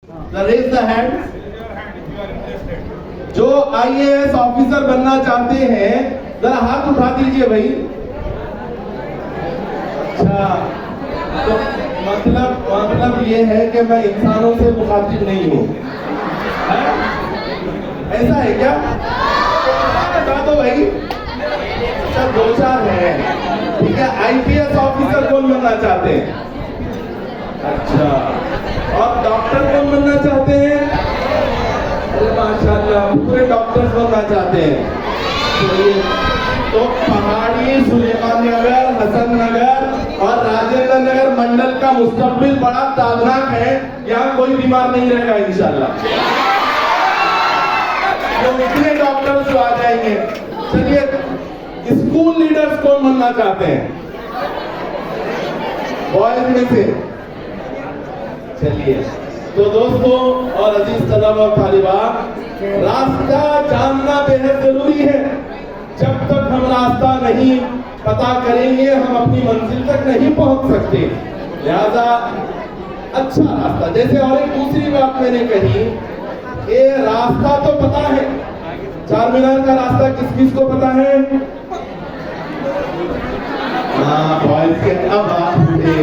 Raise the hand. जो IAS officer बनना चाहते हैं जरा हाथ उठा दीजिए भाई। अच्छा, तो मतलब ये है कि मैं इंसानों से मुखातिब नहीं हूँ, ऐसा है क्या? बता दो भाई। अच्छा, दो चार है, ठीक है। IPS ऑफिसर कौन बनना चाहते हैं? अच्छा, और डॉक्टर कौन बनना चाहते हैं? अरे माशाल्लाह, पूरे डॉक्टर्स बनना चाहते हैं। तो पहाड़ी, सुलेमान नगर, हसन नगर और राजेंद्र नगर मंडल का मुस्तकबिल बड़ा ताबनाक है। यहाँ कोई बीमार नहीं रहेगा इंशाल्लाह। तो इतने डॉक्टर्स जो आ जाएंगे। चलिए, स्कूल लीडर्स कौन बनना चाहते हैं बॉयज में से? चलिए, तो दोस्तों और अजीज तलबा और तालिबात, रास्ता जानना बेहद जरूरी है। जब तक हम रास्ता नहीं पता करेंगे हम अपनी मंजिल तक नहीं पहुंच सकते। लिहाजा अच्छा रास्ता, जैसे और एक दूसरी बात मैंने कही, ये रास्ता तो पता है। चार मीनार का रास्ता किस किस को पता है? हाँ, बॉयज के अब बात हुई।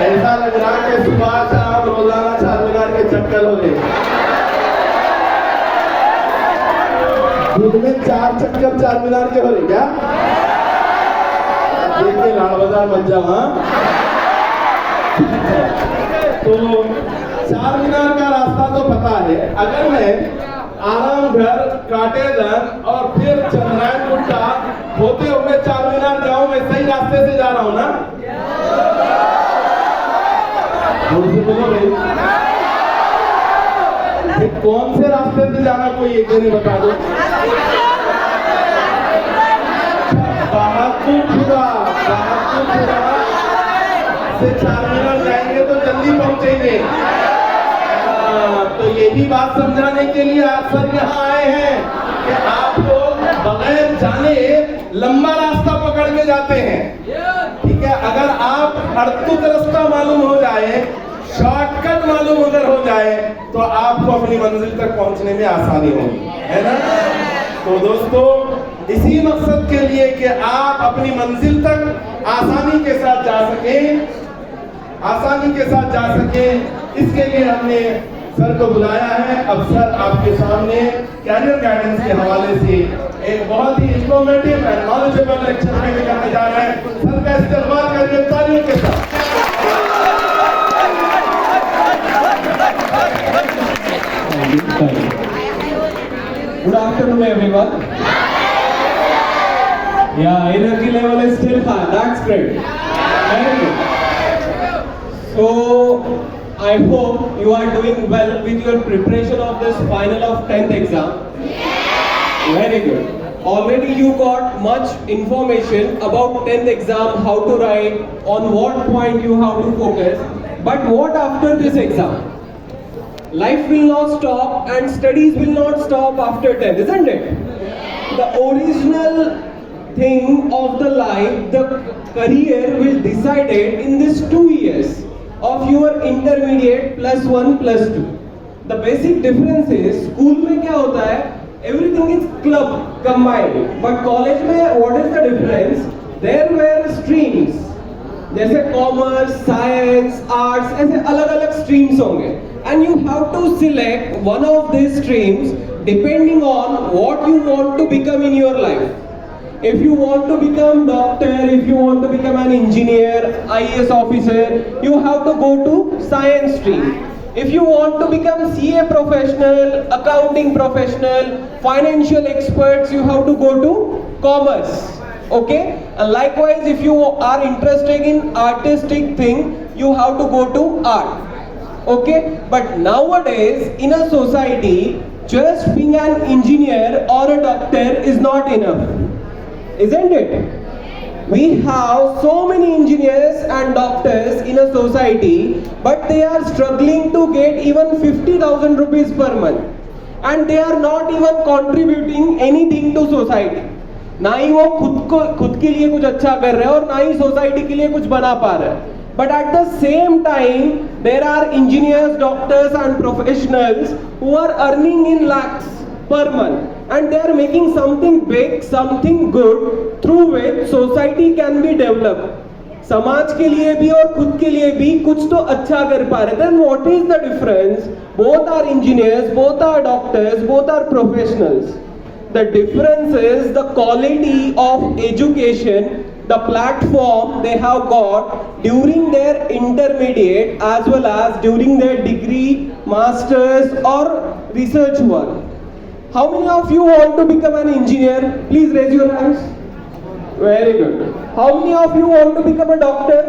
ऐसा लग रहा कि सुबह शाम रोजाना चार मीनार के चक्कर हो गए। दिन में 4 चक्कर चार मीनार के हो रहे क्या? देखिए लाड़ बाजार मत जाओ। हाँ, तो चार मीनार का रास्ता तो पता है। अगर मैं आरामगढ़, काटेदन और फिर चंद्रायन गुट्टा होते हुए चार मीनार जाऊं, मैं सही रास्ते से जा रहा हूं ना? कौन से रास्ते से जाना, कोई एक दिन बता दो। बहादुरपुरा से चार मीनार जाएंगे तो जल्दी पहुंचेंगे। तो यही बात समझाने के लिए आप सब यहाँ आए हैं कि आप लोग बगैर जाने लंबा रास्ता पकड़ के जाते हैं, ठीक है। अगर आप अड़तुक रास्ता मालूम हो जाए, शॉर्टकट मालूम अगर हो जाए, तो आपको अपनी मंजिल तक पहुंचने में आसानी होगी, है ना? तो दोस्तों, इसी मकसद के लिए कि आप अपनी मंजिल तक आसानी के साथ जा सकें, इसके लिए हमने सर को बुलाया है। अब सर आपके सामने कैरियर गाइडेंस के हवाले से एक बहुत ही इंफॉर्मेटिव एंड नॉलेजेबल लेक्चर करने जा रहे हैं। सर का इस्तेमाल करिए तालियों के साथ। Good afternoon, everyone. Yeah, energy level is still high. That's great. Very good. So, I hope you are doing well with your preparation of this final of 10th exam. Very good. Already you got much information about 10th exam, how to write, on what point you have to focus. But what after this exam? Life will not stop and studies will not stop after 10th, isn't it? The original thing of the life, the career will decide it in this 2 years of your intermediate +1 +2. The basic difference is, school में क्या होता है? Everything is club combined, but college में what is the difference? There were streams, जैसे commerce, science, arts, ऐसे अलग अलग streams होंगे, and you have to select one of these streams depending on what you want to become in your life. If you want to become doctor, if you want to become an engineer, IAS officer, you have to go to science stream. If you want to become CA professional, accounting professional, financial experts, you have to go to commerce. Okay, and likewise if you are interested in artistic thing, you have to go to art. Okay, but nowadays in a society, just being an engineer or a doctor is not enough, isn't it? We have so many engineers and doctors in a society, but they are struggling to get even 50,000 rupees per month, and they are not even contributing anything to society. ना ही वो खुद के लिए कुछ अच्छा कर रहे हैं और ना ही सोसाइटी के लिए कुछ बना पा रहे हैं। But at the same time, there are engineers, doctors and professionals who are earning in lakhs per month, and they are making something big, something good, through which society can be developed. समाज के लिए भी और खुद के लिए भी कुछ तो अच्छा कर पा रहे. Then what is the difference? Both are engineers, both are doctors, both are professionals. The difference is the quality of education, the platform they have got during their intermediate as well as during their degree, masters or research work. How many of you want to become an engineer? Please raise your hands. Very good. How many of you want to become a doctor?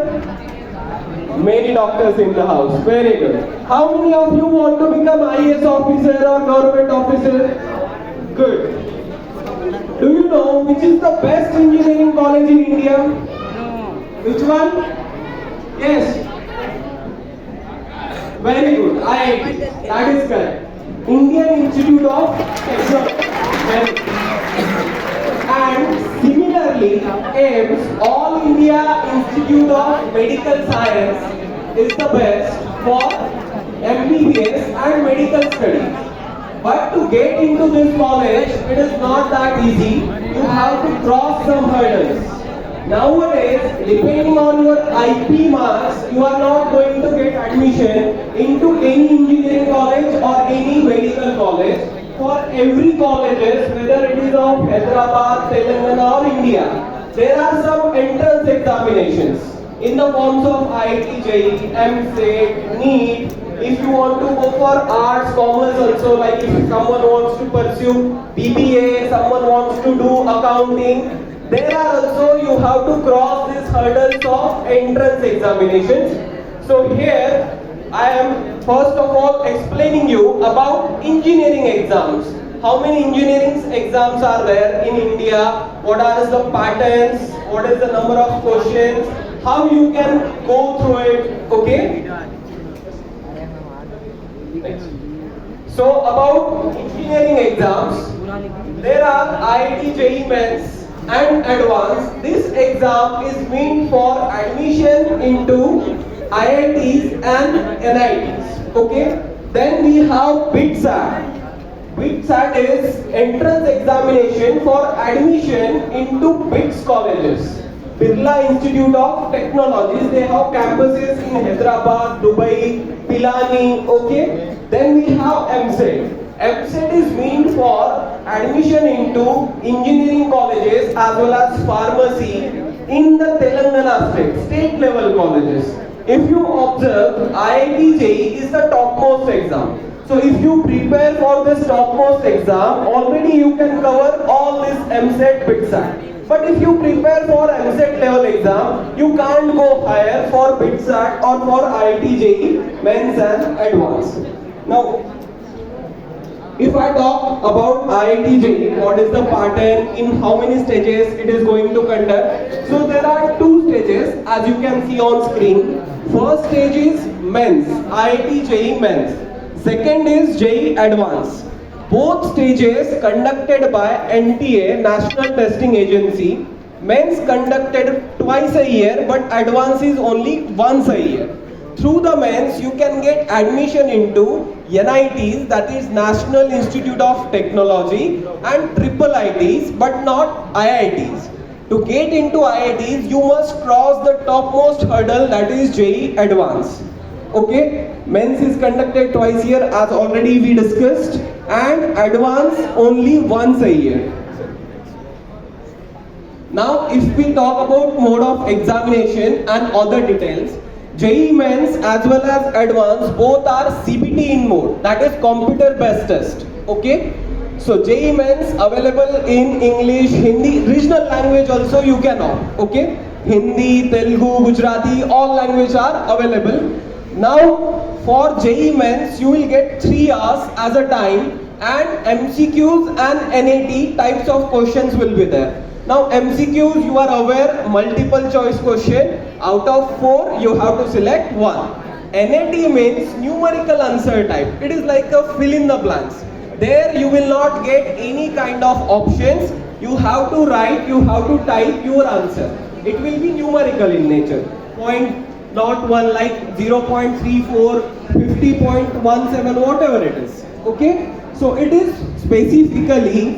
Many doctors in the house. Very good. How many of you want to become IAS officer or government officer? Good. Do you know which is the best engineering college in India? Which one? Yes. Very good. IIT. That is correct. Indian Institute of Technology. Very good. And similarly, AIIMS, All India Institute of Medical Science, is the best for MBBS and medical studies. But to get into this college, it is not that easy. You have to cross some hurdles. Nowadays, depending on your IP marks, you are not going to get admission into any engineering college or any medical college. For every colleges, whether it is of Hyderabad, Telangana or India, there are some entrance examinations in the forms of IIT JEE, MCET, NEET. If you want to go for arts, commerce also, like if someone wants to pursue BBA, someone wants to do accounting, there are also you have to cross these hurdles of entrance examinations. So here I am first of all explaining you about engineering exams. How many engineering exams are there in India? What are the patterns? What is the number of questions? How you can go through it? Okay. Next. So about engineering exams, there are IIT JEE Mains and Advanced. This exam is meant for admission into IITs and NITs. Okay. Then we have BITSAT. BITSAT is entrance examination for admission into BITS colleges. Birla Institute of Technologies. They have campuses in Hyderabad, Dubai, Pilani. Okay. Then we have MCET. MCET is meant for admission into engineering colleges as well as pharmacy in the Telangana state level colleges. If you observe, IIT JEE is the topmost exam. So if you prepare for this topmost exam, already you can cover all this MCET, BITSAT. But if you prepare for MCET level exam, you can't go higher for BITSAT or for IIT JEE, Mains and Advanced. Now, if I talk about IIT JEE, what is the pattern, in how many stages it is going to conduct? So there are two stages as you can see on screen. First stage is Mains, IIT JEE Mains. Second is JEE Advanced. Both stages conducted by NTA, National Testing Agency. Mains conducted twice a year, but Advanced is only once a year. Through the Mains, you can get admission into NITs, that is National Institute of Technology, and triple ITs, but not IITs. To get into IITs, you must cross the topmost hurdle, that is JEE Advanced. Okay, Mains is conducted twice a year as already we discussed, and Advanced only once a year. Now, if we talk about mode of examination and other details, JEE Mains as well as Advanced both are CBT in mode, that is computer based test. Okay, so JEE Mains available in English, Hindi, regional language also you can opt. Okay, Hindi, Telugu, Gujarati, all language are available. Now for JEE Mains you will get 3 hours as a time, and MCQs and NAT types of questions will be there. Now MCQs, you are aware, multiple choice question. Out of 4 you have to select 1. NAT means numerical answer type. It is like a fill in the blanks. There you will not get any kind of options. You have to write, you have to type your answer. It will be numerical in nature. Point not 1 like 0.34, 50.17, whatever it is. Okay? So it is specifically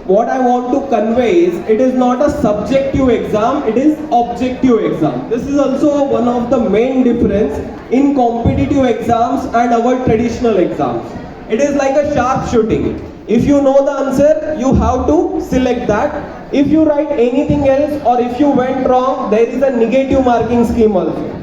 what I want to convey is it is not a subjective exam, it is objective exam. This is also one of the main difference in competitive exams and our traditional exams. It is like a sharp shooting. If you know the answer, you have to select that. If you write anything else or if you went wrong, there is a negative marking scheme also.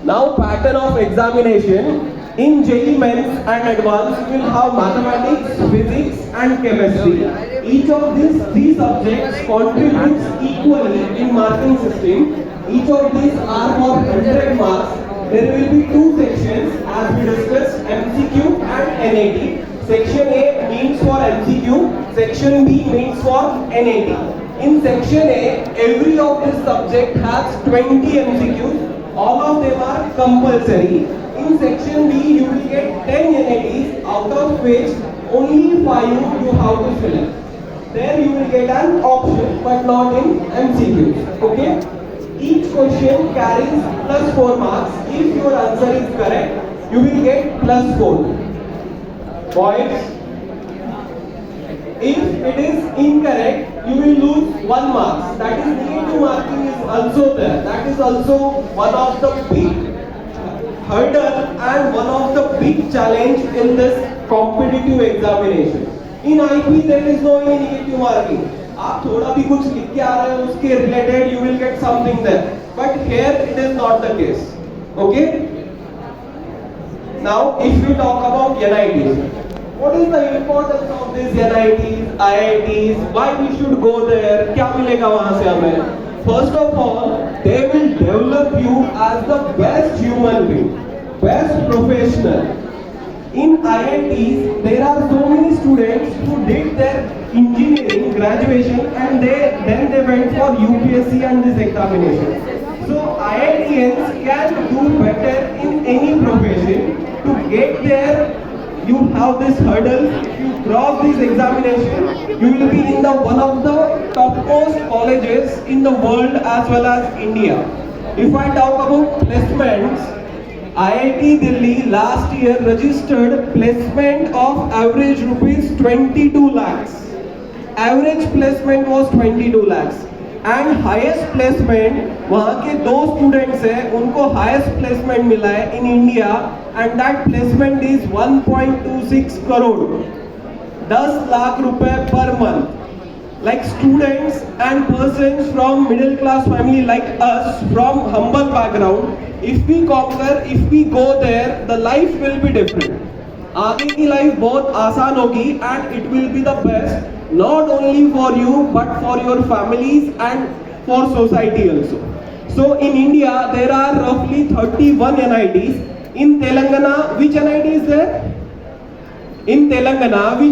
Now, pattern of examination. In JEE Mains and Advanced, you will have mathematics, physics and chemistry. Each of these three subjects contributes equally in marking system. Each of these are for 100 marks. There will be two sections as we discussed, MCQ and NAT. Section A means for MCQ, section B means for NAT. In section A, every of this subject has 20 MCQs. All of them are compulsory. In section B, you will get 10 NATs, out of which only 5 you have to select. There you will get an option, but not in MCQ. Okay? Each question carries plus 4 marks. If your answer is correct, you will get plus 4. Boys, if it is incorrect, you will lose 1 mark. That is negative marking is also there. That is also one of the big hurdle and one of the big challenge in this competitive examination. In IP there is no any negative marking. आप थोड़ा भी कुछ लिख के आ रहे हो उसके related you will get something there. But here it is not the case. Okay? Now if we talk about NITs, what is the importance of these NITs, IITs? Why we should go there? क्या मिलेगा वहाँ से हमें? First of all, they will develop you as the best human being, best professional. In IITs, there are so many students who did their engineering graduation and then they went for UPSC and this examination. So IITians can do better in any profession. To get there, you have this hurdle. If you cross this examination, you will be in the one of the topmost colleges in the world as well as India. If I talk about placements, IIT Delhi last year registered placement of average rupees 22 lakhs. Average placement was 22 lakhs. And highest placement वहाँ के 2 students हैं उनको highest placement मिला है in India and that placement is 1.26 crore, 10 lakh रुपए per month. Like students and persons from middle class family like us from humble background, if we conquer, if we go there, the life will be different. आगे की life बहुत आसान होगी and it will be the best not only for you but for your families and for society also. So in India there are roughly 31 NITs. In Telangana, which NIT is there? In Telangana, which